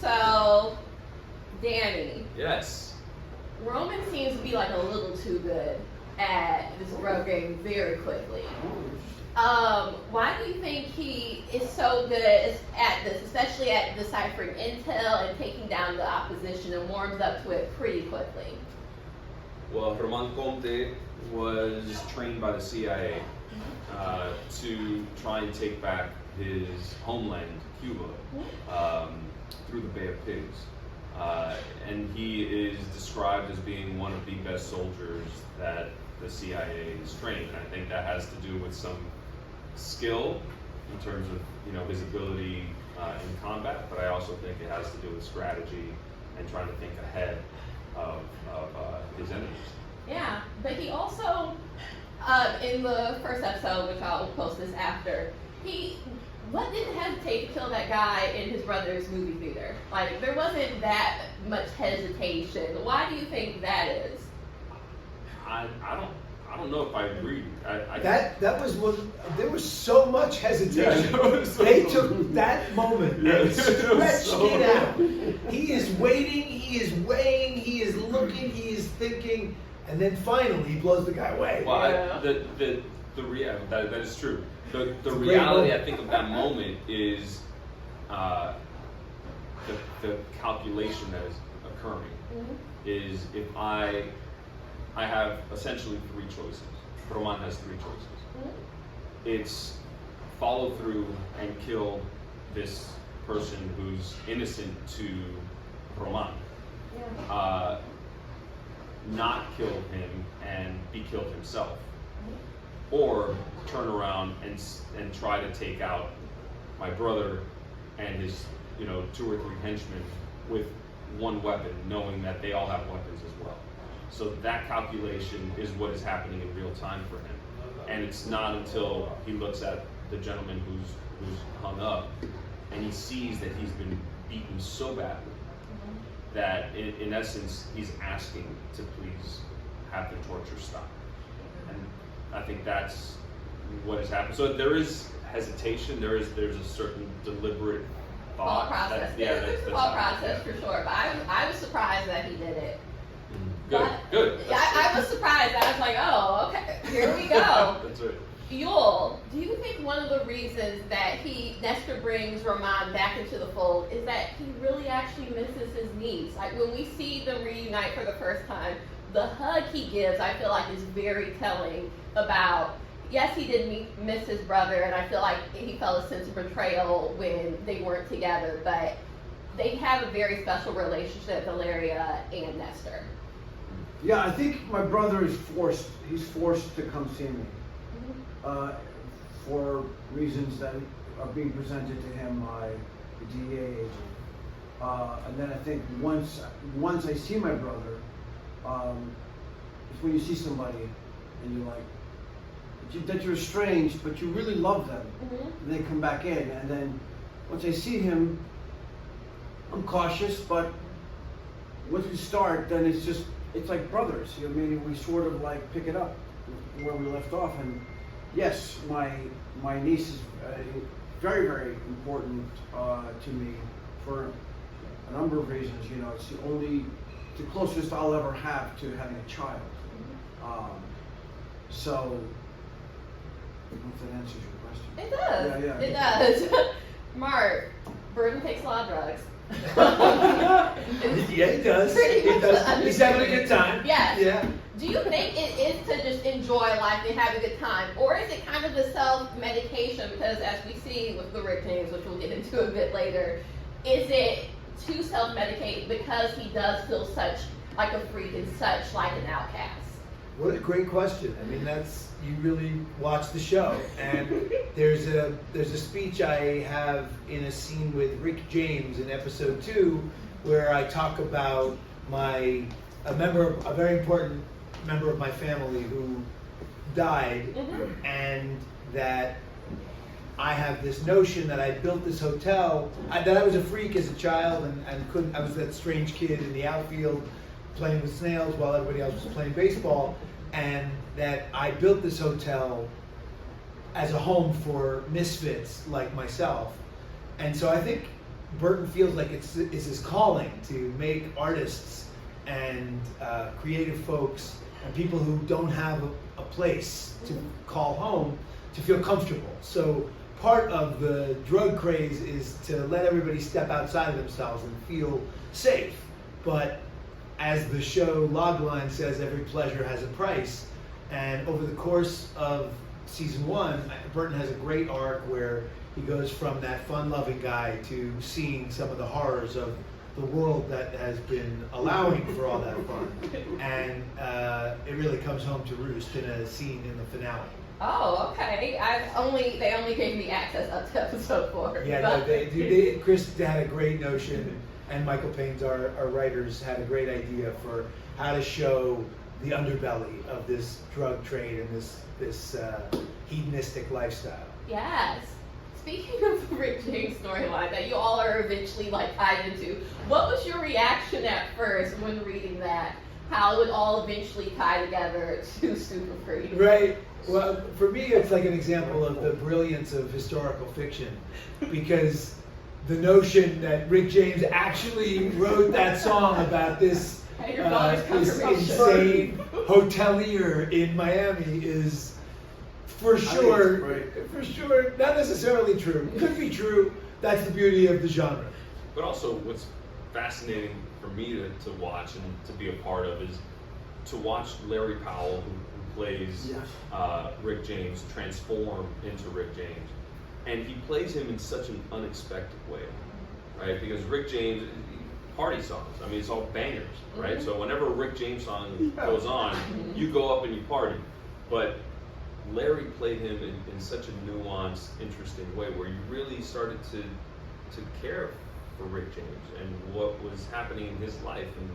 So, Danny. Yes. Roman seems to be like a little too good at this road game very quickly. Why do you think he is so good at this, especially at deciphering intel and taking down the opposition, and warms up to it pretty quickly? Well, Roman Conte was trained by the CIA to try and take back his homeland, Cuba, through the Bay of Pigs. And he is described as being one of the best soldiers that the CIA has trained. And I think that has to do with some skill in terms of his ability in combat, but I also think it has to do with strategy and trying to think ahead of his enemies. Yeah, but he also, in the first episode, which I'll post this after, what didn't hesitate to kill that guy in his brother's movie theater? Like, there wasn't that much hesitation. Why do you think that is? I don't know if I agree. That was one. There was so much hesitation. Yeah, they took that moment and stretched it out. He is waiting. He is weighing. He is looking. He is thinking, and then finally he blows the guy away. Well, yeah. That is true. The reality, I think, of that moment is the calculation that is occurring. Mm-hmm. Is if I have essentially three choices. Roman has three choices. Mm-hmm. It's follow through and kill this person who's innocent to Roman. Yeah. Not kill him and be killed himself. Or turn around and try to take out my brother and his 2 or 3 henchmen with one weapon, knowing that they all have weapons as well. So that calculation is what is happening in real time for him. And it's not until he looks at the gentleman who's hung up and he sees that he's been beaten so badly that in essence he's asking to please have the torture stop. And I think that's what has happened. So there is hesitation, there's a certain deliberate thought process. There's a thought process for sure, but I was surprised that he did it. Good. Yeah, I was surprised. I was like, oh, okay, here we go. That's right. Yul, do you think one of the reasons that Nestor brings Roman back into the fold is that he really actually misses his niece? Like, when we see them reunite for the first time, the hug he gives, I feel like, is very telling about, yes, he did miss his brother, and I feel like he felt a sense of betrayal when they weren't together, but they have a very special relationship, Valeria and Nestor. Yeah, I think my brother is forced. He's forced to come see me for reasons that are being presented to him by the DEA agent. And then I think once I see my brother, it's when you see somebody and you're like, that you're estranged, but you really love them. And they come back in, and then once I see him, I'm cautious, but once we start, then it's like brothers. I mean, we sort of like pick it up where we left off. And yes, my niece is very, very important to me for a number of reasons. It's the closest I'll ever have to having a child. So, I don't know if that answers your question. It does. Yeah. It does. Mark, Burton takes a lot of drugs. Yeah, he does. He does. He's having a good time. Yes. Yeah. Do you think it is to just enjoy life and have a good time? Or is it kind of the self-medication? Because as we see with the Rick James, which we'll get into a bit later, is it to self-medicate because he does feel such like a freak and such like an outcast? What a great question. I mean, you really watch the show, and there's a speech I have in a scene with Rick James in episode 2 where I talk about a very important member of my family who died, and that I have this notion that I built this hotel, that I was a freak as a child and I was that strange kid in the outfield playing with snails while everybody else was playing baseball, and that I built this hotel as a home for misfits like myself. And so I think Burton feels like it's his calling to make artists and creative folks and people who don't have a place to call home to feel comfortable. So part of the drug craze is to let everybody step outside of themselves and feel safe. But as the show logline says, every pleasure has a price. And over the course of season 1, Burton has a great arc where he goes from that fun-loving guy to seeing some of the horrors of the world that has been allowing for all that fun. And it really comes home to roost in a scene in the finale. Oh, okay. They only gave me access up to episode 4. Yeah, no, Chris had a great notion, and Michael Payne's our writers had a great idea for how to show the underbelly of this drug trade and this hedonistic lifestyle. Yes. Speaking of the Rick James storyline that you all are eventually like tied into, what was your reaction at first when reading that? How it would all eventually tie together to Super Free? Right. Well, for me, it's like an example of the brilliance of historical fiction, because the notion that Rick James actually wrote that song about this insane hotelier in Miami is for sure, not necessarily true. Could be true. That's the beauty of the genre. But also, what's fascinating for me to watch and to be a part of is to watch Larry Powell, who plays Rick James, transform into Rick James. And he plays him in such an unexpected way, right? Because Rick James, party songs, I mean, it's all bangers, right? So whenever a Rick James song goes on, you go up and you party. But Larry played him in such a nuanced, interesting way where you really started to care for Rick James and what was happening in his life, and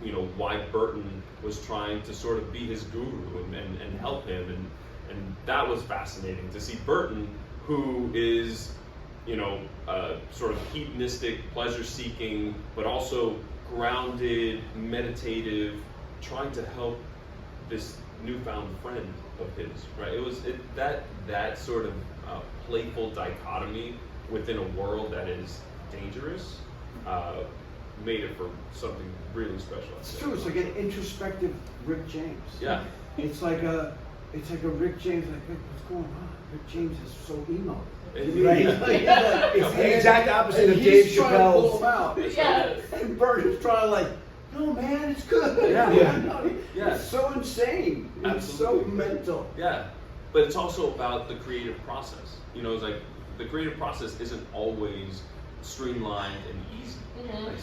you know why Burton was trying to sort of be his guru and help him, and that was fascinating to see Burton, who is, you know, sort of hedonistic, pleasure-seeking, but also grounded, meditative, trying to help this newfound friend of his, right? It was that sort of playful dichotomy within a world that is dangerous made it for something really special. It's true. It's like an introspective Rick James. Yeah. It's like a Rick James. Like, hey, what's going on? Rick James is so emo. Right? It's the exact opposite of Dave He's trying to pull Chappelle's. him out. Yes. And Burton's trying to like, no man, it's good. Yeah. It's so insane. It's so mental. Yeah, but it's also about the creative process. You know, it's like the creative process isn't always streamlined and easy. Like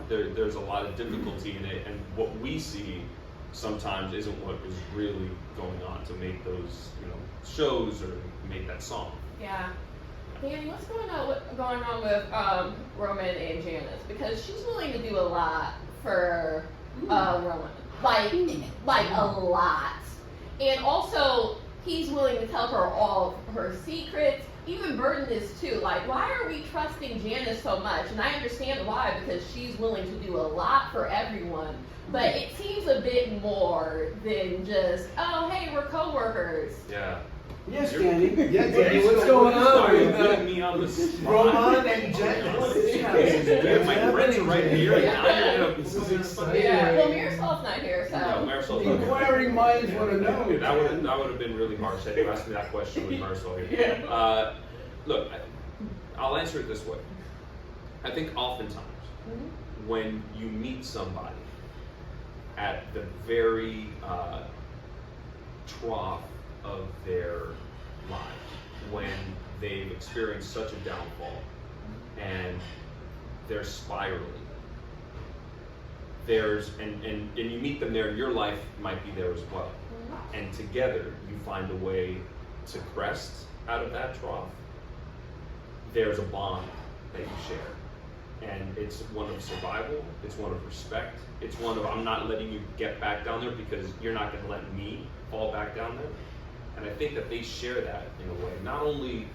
there's a lot of difficulty in it, and what we see sometimes isn't what is really going on to make those, you know, shows or make that song. Yeah. Danny, what's going on with Roman and Janice? Because she's willing to do a lot for Roman, like a lot, and also he's willing to tell her all of her secrets. Even Burton is too. Like, why are we trusting Janice so much? And I understand why, because she's willing to do a lot for everyone. But it seems a bit more than just, oh, hey, we're coworkers. Yeah. Yes, Danny. Yeah, Danny, what's going on? Putting me on the spot. Roman and Janice. Yeah, my friends are right here. This is exciting. Yeah. Well, Marisol's not here, so. No, Marisol's not here. Inquiring minds want to know. Yeah, that would have been really harsh had you asked me that question with Marisol here. Look, I'll answer it this way. I think oftentimes when you meet somebody at the very trough of their lives, when they've experienced such a downfall and they're spiraling, and you meet them there, your life might be there as well. And together you find a way to crest out of that trough. There's a bond that you share. And it's one of survival, it's one of respect, it's one of I'm not letting you get back down there because you're not going to let me fall back down there. And I think that they share that in a way. Not only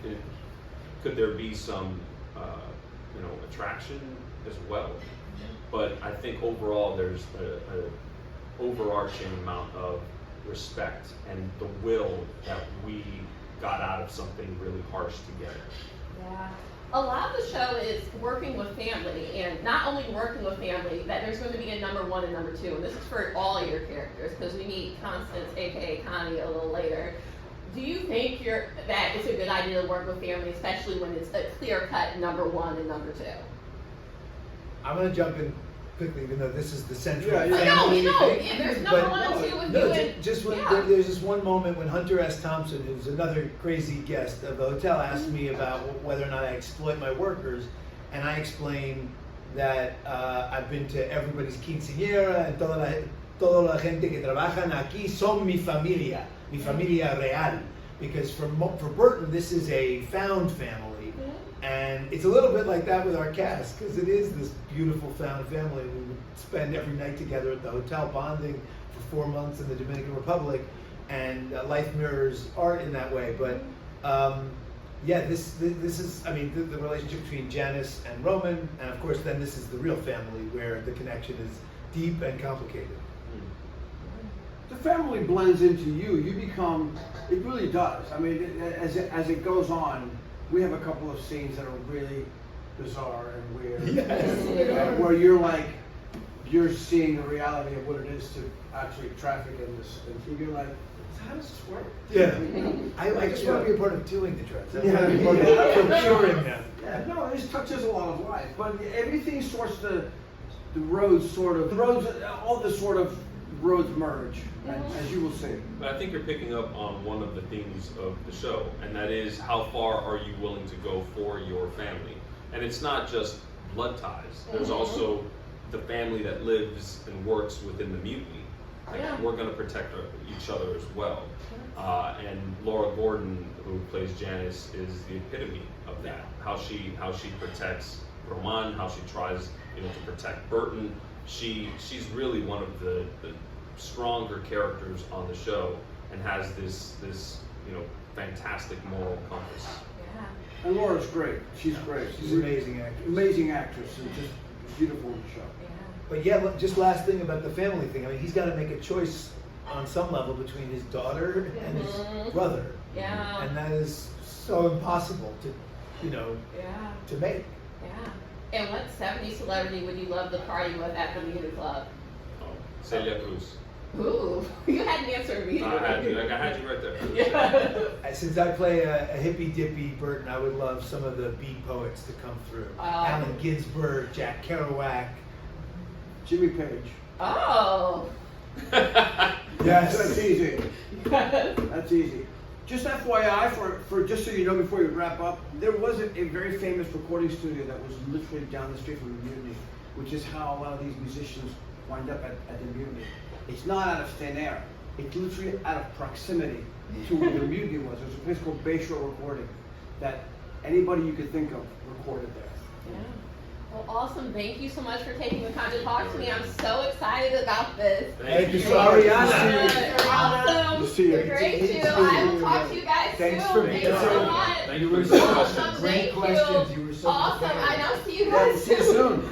could there be some attraction as well, but I think overall there's an overarching amount of respect and the will that we got out of something really harsh together. Yeah. A lot of the show is working with family, and not only working with family, that there's going to be a number 1 and number 2, and this is for all your characters, because we meet Constance, aka Connie, a little later. Do you think that it's a good idea to work with family, especially when it's a clear-cut number 1 and number 2? I'm gonna jump in quickly, even though this is the central Yeah, yeah. family No, thing. yeah, there's number But- 1 and 2 with No, you and just when yeah. there's this one moment when Hunter S. Thompson, who's another crazy guest of the hotel, asked me about whether or not I exploit my workers, and I explained that I've been to everybody's quinceañera and toda la gente que trabajan aquí son mi familia real, because for Burton this is a found family, and it's a little bit like that with our cast, because it is this beautiful found family. We would spend every night together at the hotel bonding for 4 months in the Dominican Republic, and life mirrors art in that way. But yeah, this is, I mean, the relationship between Janice and Roman, and of course then this is the real family where the connection is deep and complicated. The family blends into you. You become, it really does. I mean, as it goes on, we have a couple of scenes that are really bizarre and weird. Yes. Where you're like, you're seeing the reality of what it is to actually traffic in this. And you're like, how does this work? Yeah. I just want to be a part of doing the drugs. I Yeah. want to be part of procuring them. Yeah, no, it just touches a lot of life. But everything sorts to, the roads sort of, all the sort of roads merge, as you will see. But I think you're picking up on one of the themes of the show, and that is how far are you willing to go for your family? And it's not just blood ties. There's also the family that lives and works within the mutiny. Like, we're going to protect each other as well. And Laura Gordon, who plays Janice, is the epitome of that. How she protects Roman, how she tries, to protect Burton. She's really one of the stronger characters on the show, and has this fantastic moral compass. Yeah. And Laura's great. She's great. She's an amazing actress. Amazing actress, and just beautiful in the show. Yeah. But yeah, just last thing about the family thing. I mean, he's got to make a choice on some level between his daughter and his brother. Yeah. And that is so impossible to, Yeah. to make. Yeah. And what 70s celebrity would you love to party with at the Munich Club? Oh, Celia Cruz. Ooh, you had an answer immediately. I had you right there. Yeah. Since I play a hippy dippy Burton, I would love some of the beat poets to come through. Allen Ginsberg, Jack Kerouac. Jimmy Page. Oh. Yes. That's easy. That's easy. Just FYI, for just so you know before we wrap up, there was a very famous recording studio that was literally down the street from the Mutiny, which is how a lot of these musicians wind up at the Mutiny. It's not out of thin air. It's literally out of proximity to where the Mutiny was. There's a place called Bayshore Recording that anybody you could think of recorded there. Yeah. Well, awesome. Thank you so much for taking the time to talk to me. I'm so excited about this. Thank you, You're Ariana. awesome. We'll see you. You're great too. I will talk to you guys Thanks soon. for Thank being you so here. much. Thank you were for the so question. Awesome. Great Thank questions. you. You were so Awesome. prepared. I know. See you Yeah, guys we'll see you soon.